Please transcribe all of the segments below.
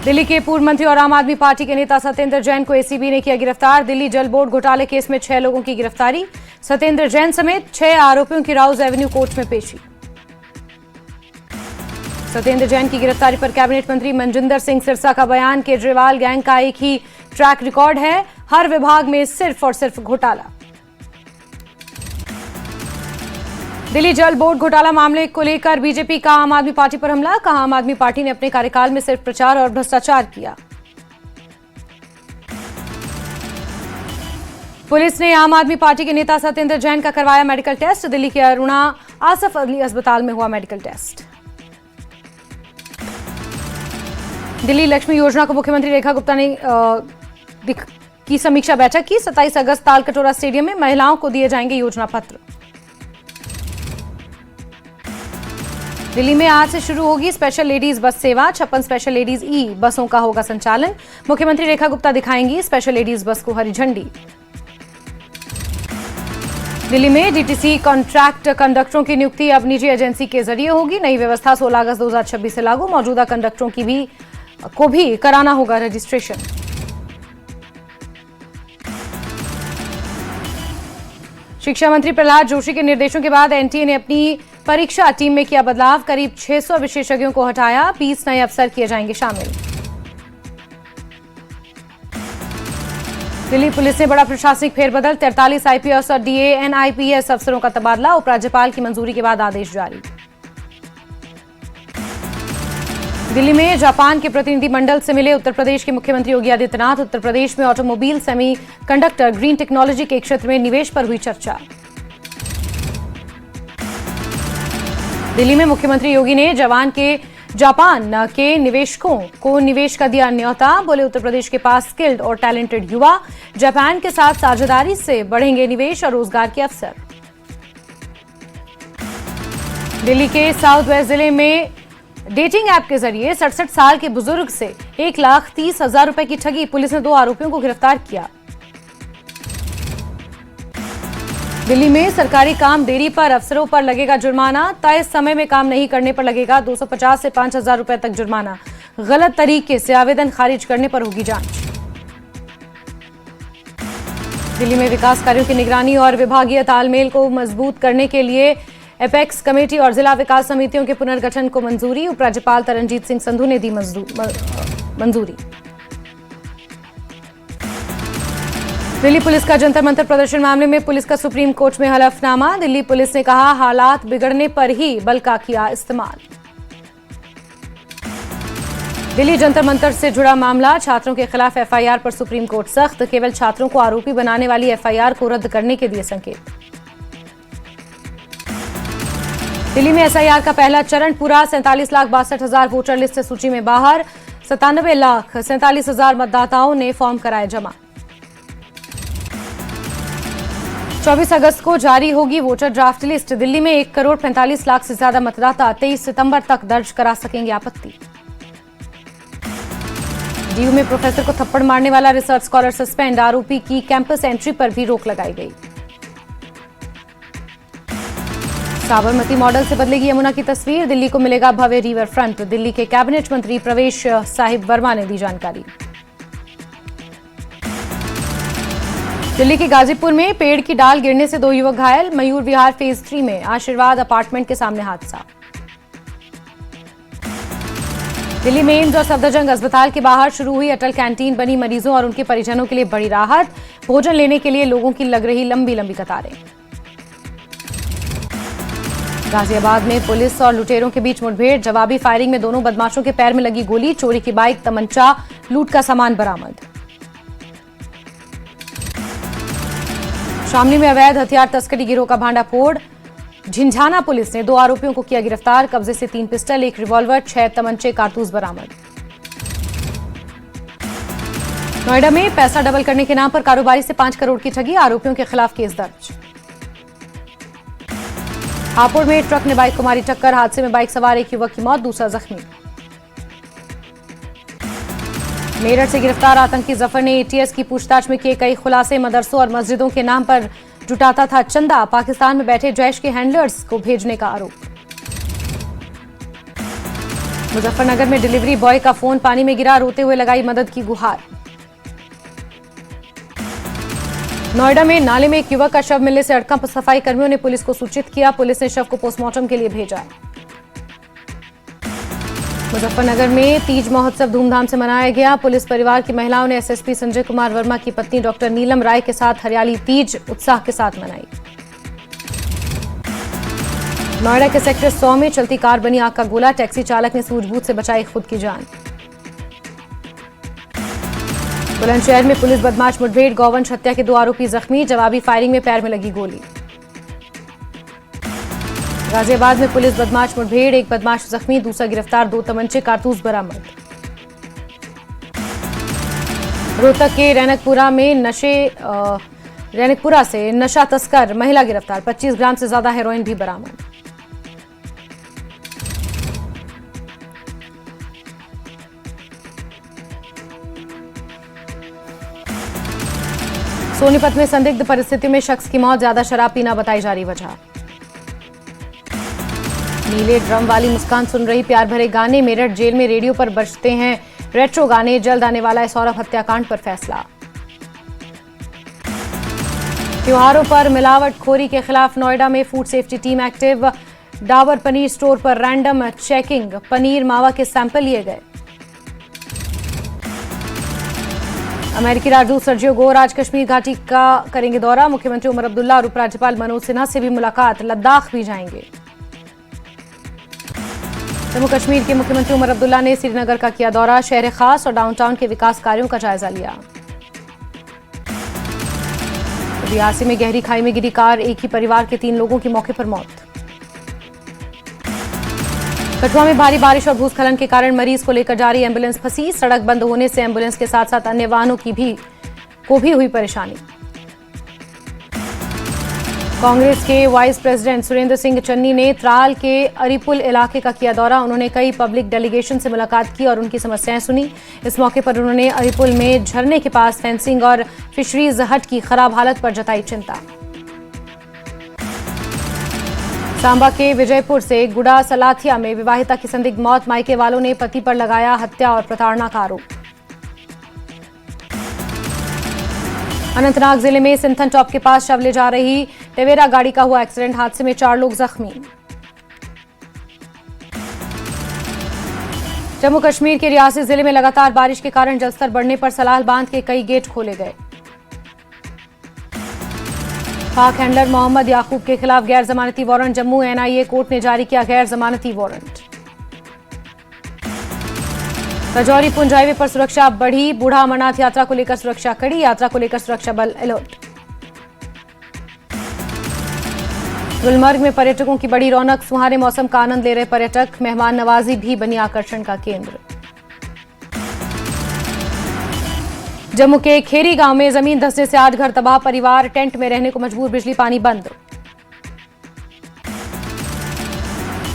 दिल्ली के पूर्व मंत्री और आम आदमी पार्टी के नेता सत्येंद्र जैन को एसीबी ने किया गिरफ्तार। दिल्ली जल बोर्ड घोटाले केस में 6 लोगों की गिरफ्तारी। सत्येंद्र जैन समेत 6 आरोपियों की राउज एवेन्यू कोर्ट में पेशी। सत्येंद्र जैन की गिरफ्तारी पर कैबिनेट मंत्री मनजिंदर सिंह सिरसा का बयान, केजरीवाल गैंग का एक ही ट्रैक रिकॉर्ड है, हर विभाग में सिर्फ और सिर्फ घोटाला। दिल्ली जल बोर्ड घोटाला मामले को लेकर बीजेपी का आम आदमी पार्टी पर हमला, कहा आम आदमी पार्टी ने अपने कार्यकाल में सिर्फ प्रचार और भ्रष्टाचार किया। पुलिस ने आम आदमी पार्टी के नेता सत्येंद्र जैन का करवाया मेडिकल टेस्ट। दिल्ली के अरुणा आसफ अली अस्पताल में हुआ मेडिकल टेस्ट। दिल्ली लक्ष्मी योजना को मुख्यमंत्री रेखा गुप्ता ने की समीक्षा बैठक की। 27 अगस्त ताल कटोरा स्टेडियम में महिलाओं को दिए जाएंगे योजना पत्र। दिल्ली में आज से शुरू होगी स्पेशल लेडीज बस सेवा। 56 स्पेशल लेडीज ई बसों का होगा संचालन। मुख्यमंत्री रेखा गुप्ता दिखाएंगी स्पेशल लेडीज बस को हरी झंडी। दिल्ली में डीटीसी कॉन्ट्रैक्ट कंडक्टरों की नियुक्ति अब निजी एजेंसी के जरिए होगी। नई व्यवस्था 16 अगस्त 2026 से लागू। मौजूदा कंडक्टरों को भी कराना होगा रजिस्ट्रेशन। शिक्षा मंत्री प्रहलाद जोशी के निर्देशों के बाद एनटीए ने अपनी परीक्षा टीम में किया बदलाव। करीब 600 विशेषज्ञों को हटाया, 20 नए अफसर किए जाएंगे शामिल। दिल्ली पुलिस ने बड़ा प्रशासनिक फेरबदल, 43 आईपीएस और डीए एनआईपीएस अफसरों का तबादला। उपराज्यपाल की मंजूरी के बाद आदेश जारी। दिल्ली में जापान के प्रतिनिधि मंडल से मिले उत्तर प्रदेश के मुख्यमंत्री योगी आदित्यनाथ। उत्तर प्रदेश में automobile, semi conductor, green technology के क्षेत्र में निवेश पर हुई चर्चा। दिल्ली में मुख्यमंत्री योगी ने जापान के निवेशकों को निवेश का दिया न्योता। बोले उत्तर प्रदेश के पास स्किल्ड और टैलेंटेड युवा, जापान के साथ साझेदारी से बढ़ेंगे निवेश और रोजगार के अवसर। दिल्ली के साउथ वेस्ट जिले में डेटिंग ऐप के जरिए 67 साल के बुजुर्ग से 1,30,000 रुपए की ठगी। पुलिस ने 2 आरोपियों को गिरफ्तार किया। दिल्ली में सरकारी काम देरी पर अफसरों पर लगेगा जुर्माना। तय समय में काम नहीं करने पर लगेगा 250 से 5,000 रुपए तक जुर्माना। गलत तरीके से आवेदन खारिज करने पर होगी जांच। दिल्ली में विकास कार्यों की निगरानी और विभागीय तालमेल को मजबूत करने के लिए एपेक्स कमेटी और जिला विकास समितियों के पुनर्गठन को मंजूरी। उपराज्यपाल तरनजीत सिंह संधू ने दी मंजूरी। दिल्ली पुलिस का जंतर मंतर प्रदर्शन मामले में पुलिस का सुप्रीम कोर्ट में हलफनामा। दिल्ली पुलिस ने कहा हालात बिगड़ने पर ही बल का किया इस्तेमाल। दिल्ली जंतर मंतर से जुड़ा मामला, छात्रों के खिलाफ एफआईआर पर सुप्रीम कोर्ट सख्त। केवल छात्रों को आरोपी बनाने वाली एफआईआर को रद्द करने के दिए संकेत। दिल्ली में एसआईआर का पहला चरण पूरा। 47,62,000 वोटर लिस्ट से सूची में बाहर। 97,47,000 मतदाताओं ने फॉर्म कराए जमा। 24 अगस्त को जारी होगी वोटर ड्राफ्ट लिस्ट। दिल्ली में 1,45,00,000 से ज्यादा मतदाता 23 सितंबर तक दर्ज करा सकेंगे आपत्ति। डीयू में प्रोफेसर को थप्पड़ मारने वाला रिसर्च स्कॉलर सस्पेंड। आरोपी की कैंपस एंट्री पर भी रोक लगाई गई। साबरमती मॉडल से बदलेगी यमुना की तस्वीर। दिल्ली को मिलेगा भव्य रिवर फ्रंट। दिल्ली के कैबिनेट मंत्री प्रवेश साहिब वर्मा ने दी जानकारी। दिल्ली के गाजीपुर में पेड़ की डाल गिरने से 2 युवक घायल। मयूर विहार फेज 3 में आशीर्वाद अपार्टमेंट के सामने हादसा। दिल्ली में एम्स और सफदरजंग अस्पताल के बाहर शुरू हुई अटल कैंटीन। बनी मरीजों और उनके परिजनों के लिए बड़ी राहत। भोजन लेने के लिए लोगों की लग रही लंबी लंबी कतारें। गाजियाबाद में पुलिस और लुटेरों के बीच मुठभेड़। जवाबी फायरिंग में दोनों बदमाशों के पैर में लगी गोली। चोरी की बाइक, तमंचा, लूट का सामान बरामद। शामली में अवैध हथियार तस्करी गिरोह का भांडाफोड़। झिंझाना पुलिस ने 2 आरोपियों को किया गिरफ्तार। कब्जे से 3 पिस्टल, 1 रिवॉल्वर, 6 तमंचे, कारतूस बरामद। नोएडा में पैसा डबल करने के नाम पर कारोबारी से 5 करोड़ की ठगी। आरोपियों के खिलाफ केस दर्ज। हापुड़ में ट्रक ने बाइक को मारी टक्कर। हादसे में बाइक सवार एक युवक की मौत, दूसरा जख्मी। मेरठ से गिरफ्तार आतंकी जफर ने एटीएस की पूछताछ में किए कई खुलासे। मदरसों और मस्जिदों के नाम पर जुटाता था चंदा। पाकिस्तान में बैठे जैश के हैंडलर्स को भेजने का आरोप। मुजफ्फरनगर में डिलीवरी बॉय का फोन पानी में गिरा, रोते हुए लगाई मदद की गुहार। नोएडा में नाले में एक युवक का शव मिलने से हड़कंप, सफाई कर्मियों ने पुलिस को सूचित किया, पुलिस ने शव को पोस्टमार्टम के लिए भेजा। मुजफ्फरनगर में तीज महोत्सव धूमधाम से मनाया गया, पुलिस परिवार की महिलाओं ने एसएसपी संजय कुमार वर्मा की पत्नी डॉक्टर नीलम राय के साथ हरियाली तीज उत्साह के साथ मनाई। नोएडा के सेक्टर 100 में चलती कार बनी आग का गोला, टैक्सी चालक ने सूझबूझ से बचाई खुद की जान। बुलंदशहर में पुलिस बदमाश मुठभेड़, गौवंश हत्या के 2 आरोपी जख्मी, जवाबी फायरिंग में पैर में लगी गोली। गाजियाबाद में पुलिस बदमाश मुठभेड़, एक बदमाश जख्मी, दूसरा गिरफ्तार, 2 तमंचे कारतूस बरामद। रोहतक के रैनकपुरा से नशा तस्कर महिला गिरफ्तार, 25 ग्राम से ज्यादा हेरोइन भी बरामद। सोनीपत में संदिग्ध परिस्थितियों में शख्स की मौत, ज्यादा शराब पीना बताई जा रही वजह। नीले ड्रम वाली मुस्कान सुन रही प्यार भरे गाने, मेरठ जेल में रेडियो पर बजते हैं रेट्रो गाने, जल्द आने वाला है सौरभ हत्याकांड पर फैसला। त्योहारों पर मिलावटखोरी के खिलाफ नोएडा में food safety team active, Dabur paneer store पर रैंडम चेकिंग, पनीर मावा के सैंपल लिए गए। अमेरिकी राजदूत सर्जियो गोर आज कश्मीर घाटी का करेंगे दौरा, मुख्यमंत्री उमर अब्दुल्ला और उपराज्यपाल मनोज सिन्हा से भी मुलाकात, लद्दाख भी जाएंगे। जम्मू कश्मीर के मुख्यमंत्री उमर अब्दुल्ला ने श्रीनगर का किया दौरा, शहर खास और डाउनटाउन के विकास कार्यों का जायजा लिया। रियासी में गहरी खाई में गिरी कार, एक ही परिवार के 3 लोगों की मौके पर मौत। कठुआ में भारी बारिश और भूस्खलन के कारण मरीज को लेकर जा रही एम्बुलेंस फंसी, सड़क बंद होने से एम्बुलेंस के साथ साथ अन्य वाहनों को भी हुई परेशानी। कांग्रेस के वाइस प्रेसिडेंट सुरेंद्र सिंह चन्नी ने त्राल के अरीपुल इलाके का किया दौरा, उन्होंने कई पब्लिक डेलीगेशन से मुलाकात की और उनकी समस्याएं सुनी। इस मौके पर उन्होंने अरीपुल में झरने के पास फेंसिंग और फिशरीज हट की खराब हालत पर जताई चिंता। सांबा के विजयपुर से गुड़ा सलाथिया में विवाहिता की संदिग्ध मौत, मायके वालों ने पति पर लगाया हत्या और प्रताड़ना का आरोप। अनंतनाग जिले में सिंथन टॉप के पास शव ले जा रही टेवेरा गाड़ी का हुआ एक्सीडेंट, हादसे में 4 लोग जख्मी। जम्मू कश्मीर के रियासी जिले में लगातार बारिश के कारण जलस्तर बढ़ने पर सलाल बांध के कई गेट खोले गए। पाक हैंडलर मोहम्मद याकूब के खिलाफ गैर जमानती वारंट, जम्मू एनआईए कोर्ट ने जारी किया गैर जमानती वारंट। राजौरी पुंज हाईवे पर सुरक्षा बढ़ी, बूढ़ा अमरनाथ यात्रा को लेकर सुरक्षा कड़ी, यात्रा को लेकर सुरक्षा बल अलर्ट। गुलमर्ग में पर्यटकों की बड़ी रौनक, सुहाने मौसम का आनंद ले रहे पर्यटक, मेहमान नवाजी भी बनी आकर्षण का केंद्र। जम्मू के खेरी गांव में जमीन धंसने से 8 घर तबाह, परिवार टेंट में रहने को मजबूर, बिजली पानी बंद।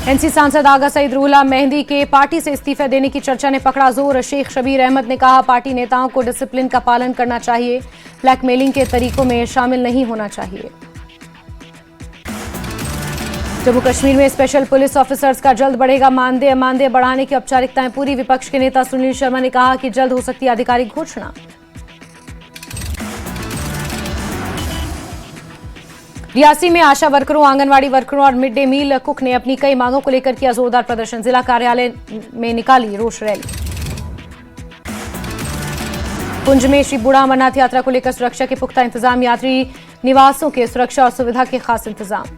एनसी सांसद आगा सईद रूहुल्लाह मेहंदी के पार्टी से इस्तीफा देने की चर्चा ने पकड़ा जोर, शेख शबीर अहमद ने कहा पार्टी नेताओं को डिसिप्लिन का पालन करना चाहिए, ब्लैकमेलिंग के तरीकों में शामिल नहीं होना चाहिए। जम्मू कश्मीर में स्पेशल पुलिस ऑफिसर्स का जल्द बढ़ेगा मानदेय बढ़ाने की औपचारिकताएं पूरी, विपक्ष के नेता सुनील शर्मा ने कहा कि जल्द हो सकती है आधिकारिक घोषणा। रियासी में आशा वर्करों, आंगनवाड़ी वर्करों और मिड डे मील कुक ने अपनी कई मांगों को लेकर किया जोरदार प्रदर्शन, जिला कार्यालय में निकाली रोष रैली। पुंज में श्री बूढ़ा अमरनाथ यात्रा को लेकर सुरक्षा के पुख्ता इंतजाम, यात्री निवासों के सुरक्षा और सुविधा के खास इंतजाम।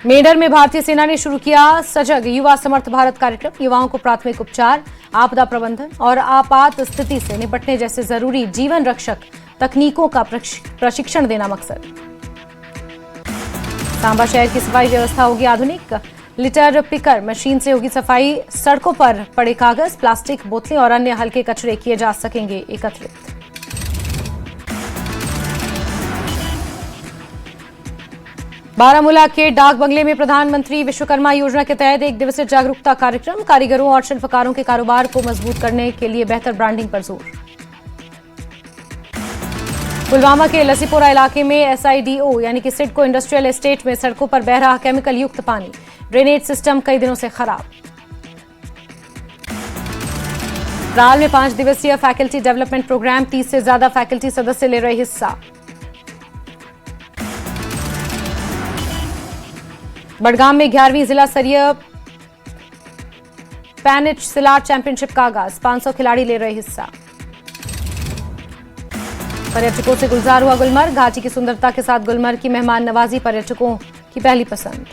मेडर में भारतीय सेना ने शुरू किया सजग युवा समर्थ भारत कार्यक्रम, युवाओं को प्राथमिक उपचार, आपदा प्रबंधन और आपात स्थिति से निपटने जैसे जरूरी जीवन रक्षक तकनीकों का प्रशिक्षण देना मकसद। सांबा शहर की सफाई व्यवस्था होगी आधुनिक, लिटर पिकर मशीन से होगी सफाई, सड़कों पर पड़े कागज, प्लास्टिक, बोतलें और अन्य हल्के कचरे किए जा सकेंगे एकत्रित। बारामूला के डाक बंगले में प्रधानमंत्री विश्वकर्मा योजना के तहत 1 दिवसीय जागरूकता कार्यक्रम, कारीगरों और शिल्पकारों के कारोबार को मजबूत करने के लिए बेहतर ब्रांडिंग पर जोर। पुलवामा के लसीपोरा इलाके में एसआईडीओ यानी कि सिडको इंडस्ट्रियल एस्टेट में सड़कों पर बह रहा केमिकल युक्त पानी, ड्रेनेज सिस्टम कई दिनों से खराब। राल में 5 दिवसीय फैकल्टी डेवलपमेंट प्रोग्राम, 30 से ज्यादा फैकल्टी सदस्य ले रहे हिस्सा। बड़गाम में 11वीं जिला स्तरीय पैनिच सिलाट चैंपियनशिप का आगाज, 500 खिलाड़ी ले रहे हिस्सा। पर्यटकों से गुलजार हुआ गुलमर्ग, घाटी की सुंदरता के साथ गुलमर्ग की मेहमान नवाजी पर्यटकों की पहली पसंद।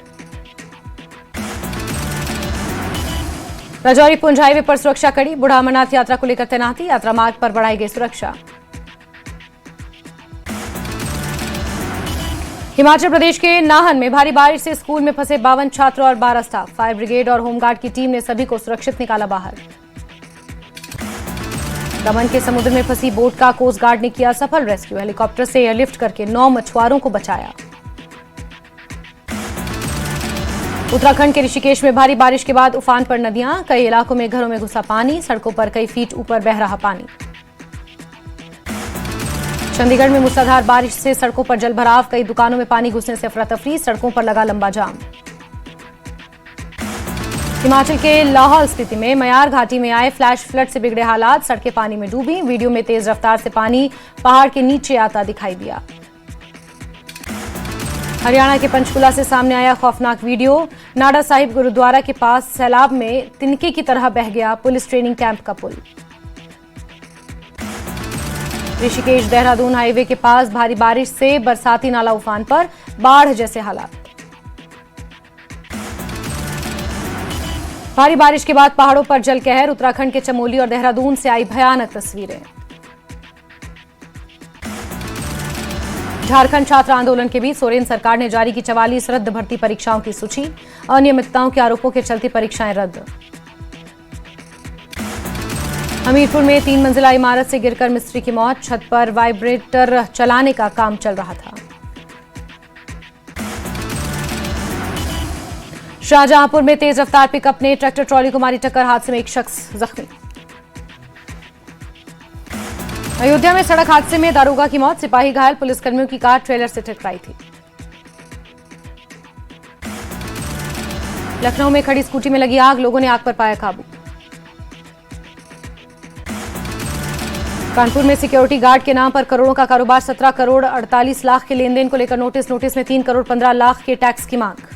राजौरी पुंज हाईवे पर सुरक्षा कड़ी, बूढ़ा अमरनाथ यात्रा को लेकर तैनाती, यात्रा मार्ग पर बढ़ाई गई सुरक्षा। हिमाचल प्रदेश के नाहन में भारी बारिश से स्कूल में फंसे 52 छात्र और 12 स्टाफ, फायर ब्रिगेड और होमगार्ड की टीम ने सभी को सुरक्षित निकाला बाहर। दमन के समुद्र में फंसी बोट का कोस्ट गार्ड ने किया सफल रेस्क्यू, हेलीकॉप्टर से एयरलिफ्ट करके 9 मछुआरों को बचाया। उत्तराखंड के ऋषिकेश में भारी बारिश के बाद उफान पर नदियां, कई इलाकों में घरों में घुसा पानी, सड़कों पर कई फीट ऊपर बह रहा पानी। चंडीगढ़ में मूसलाधार बारिश से सड़कों पर जलभराव, कई दुकानों में पानी घुसने से अफरा तफरी, सड़कों पर लगा लंबा जाम। हिमाचल के लाहौल स्पीति में मयार घाटी में आए फ्लैश फ्लड से बिगड़े हालात, सड़कें पानी में डूबी, वीडियो में तेज रफ्तार से पानी पहाड़ के नीचे आता दिखाई दिया। हरियाणा के पंचकुला से सामने आया खौफनाक वीडियो, नाडा साहिब गुरुद्वारा के पास सैलाब में तिनके की तरह बह गया पुलिस ट्रेनिंग कैंप का पुल। ऋषिकेश देहरादून हाईवे के पास भारी बारिश से बरसाती नाला उफान पर, बाढ़ जैसे हालात। भारी बारिश के बाद पहाड़ों पर जल कहर, उत्तराखंड के चमोली और देहरादून से आई भयानक तस्वीरें। झारखंड छात्र आंदोलन के बीच सोरेन सरकार ने जारी की 44 रद्द भर्ती परीक्षाओं की सूची, अनियमितताओं के आरोपों के चलते परीक्षाएं रद्द। हमीरपुर में 3 मंजिला इमारत से गिरकर मिस्त्री की मौत, छत पर वाइब्रेटर चलाने का काम चल रहा था। शाहजहांपुर में तेज रफ्तार पिकअप ने ट्रैक्टर ट्रॉली को मारी टक्कर, हादसे में एक शख्स जख्मी। अयोध्या में सड़क हादसे में दारोगा की मौत, सिपाही घायल, पुलिसकर्मियों की कार ट्रेलर से टकराई थी। लखनऊ में खड़ी स्कूटी में लगी आग, लोगों ने आग पर पाया काबू। कानपुर में सिक्योरिटी गार्ड के नाम पर करोड़ों का कारोबार, 17 करोड़ 48 लाख के लेन देन को लेकर नोटिस में 3 करोड़ 15 लाख के टैक्स की मांग।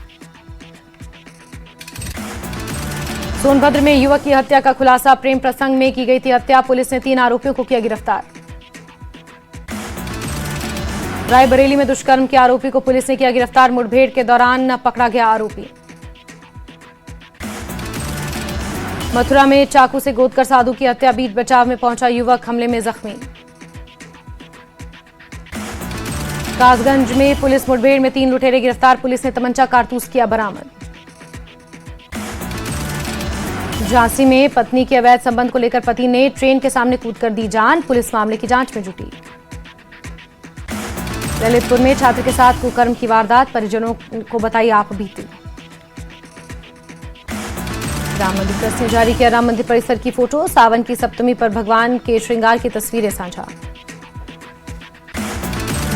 सोनभद्र में युवक की हत्या का खुलासा, प्रेम प्रसंग में की गई थी हत्या, पुलिस ने 3 आरोपियों को किया गिरफ्तार। रायबरेली में दुष्कर्म के आरोपी को पुलिस ने किया गिरफ्तार, मुठभेड़ के दौरान पकड़ा गया आरोपी। मथुरा में चाकू से गोदकर साधु की हत्या, बीच बचाव में पहुंचा युवक हमले में जख्मी। कासगंज में पुलिस मुठभेड़ में 3 लुटेरे गिरफ्तार, पुलिस ने तमंचा कारतूस किया बरामद। झांसी में पत्नी के अवैध संबंध को लेकर पति ने ट्रेन के सामने कूदकर दी जान, पुलिस मामले की जांच में जुटी। ललितपुर में छात्र के साथ कुकर्म की वारदात, परिजनों को बताई आप बीती। राम मंदिर ट्रस्ट ने जारी किया राम मंदिर परिसर की फोटो, सावन की सप्तमी पर भगवान के श्रृंगार की तस्वीरें साझा।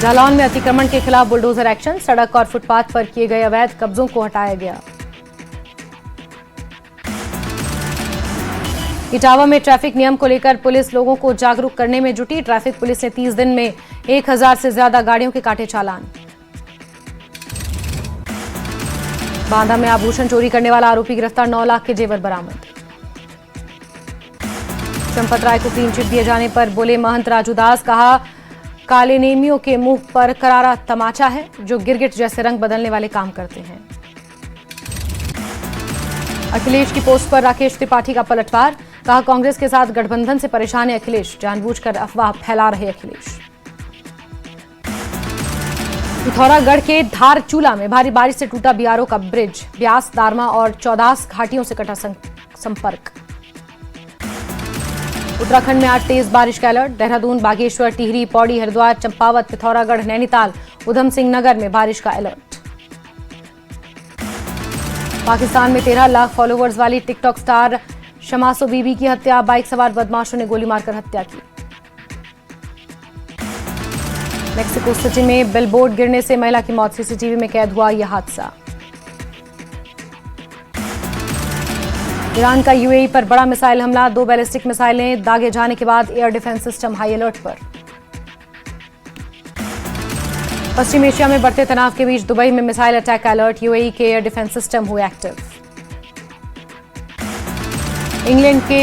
जालौन में अतिक्रमण के खिलाफ बुलडोजर एक्शन, सड़क और फुटपाथ पर किए गए अवैध कब्जों को हटाया गया। इटावा में ट्रैफिक नियम को लेकर पुलिस लोगों को जागरूक करने में जुटी, ट्रैफिक पुलिस ने 30 दिन में 1000 से ज्यादा गाड़ियों के काटे चालान। बांदा में आभूषण चोरी करने वाला आरोपी गिरफ्तार, 9 लाख के जेवर बरामद। चंपत राय को क्लीन चिट दिए जाने पर बोले महंत राजू दास, कहा काले नेमियों के मुंह पर करारा तमाचा है जो गिरगिट जैसे रंग बदलने वाले काम करते हैं। अखिलेश की पोस्ट पर राकेश त्रिपाठी का पलटवार, कहा कांग्रेस के साथ गठबंधन से परेशान है अखिलेश, जानबूझकर अफवाह फैला रहे अखिलेश। पिथौरागढ़ के धारचूला में भारी बारिश से टूटा बीआरओ का ब्रिज, ब्यास, दारमा और चौदास घाटियों से कटा संपर्क। उत्तराखंड में आज तेज बारिश का अलर्ट, देहरादून, बागेश्वर, टिहरी, पौड़ी, हरिद्वार, चंपावत, पिथौरागढ़, नैनीताल, उधम सिंह नगर में बारिश का अलर्ट। पाकिस्तान में 13 लाख फॉलोवर्स वाली टिकटॉक स्टार शमासो बीबी की हत्या, बाइक सवार बदमाशों ने गोली मारकर हत्या की। मेक्सिको सिटी में बिलबोर्ड गिरने से महिला की मौत, सीसीटीवी में कैद हुआ यह हादसा। ईरान का यूएई पर बड़ा मिसाइल हमला, 2 बैलिस्टिक मिसाइलें दागे जाने के बाद air defence system high alert पर। पश्चिम एशिया में बढ़ते तनाव के बीच दुबई में मिसाइल अटैक का अलर्ट, यूएई के एयर डिफेंस सिस्टम हुए एक्टिव। इंग्लैंड के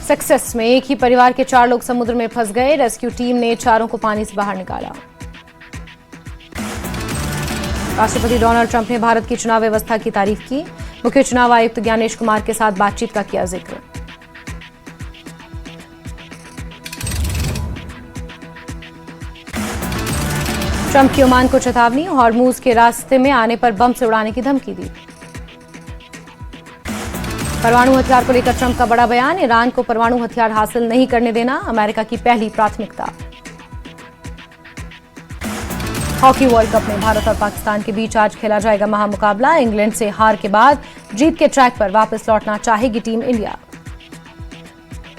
सक्सेस में एक ही परिवार के 4 लोग समुद्र में फंस गए, रेस्क्यू टीम ने चारों को पानी से बाहर निकाला। राष्ट्रपति डोनाल्ड ट्रंप ने भारत की चुनाव व्यवस्था की तारीफ की, मुख्य चुनाव आयुक्त ज्ञानेश कुमार के साथ बातचीत का किया जिक्र। ट्रंप की ओमान को चेतावनी, हॉर्मूज के रास्ते में आने पर बम से उड़ाने की धमकी दी। परमाणु हथियार को लेकर ट्रंप का बड़ा बयान, ईरान को परमाणु हथियार हासिल नहीं करने देना अमेरिका की पहली प्राथमिकता। हॉकी वर्ल्ड कप में भारत और पाकिस्तान के बीच आज खेला जाएगा महामुकाबला, इंग्लैंड से हार के बाद जीत के ट्रैक पर वापस लौटना चाहेगी टीम इंडिया।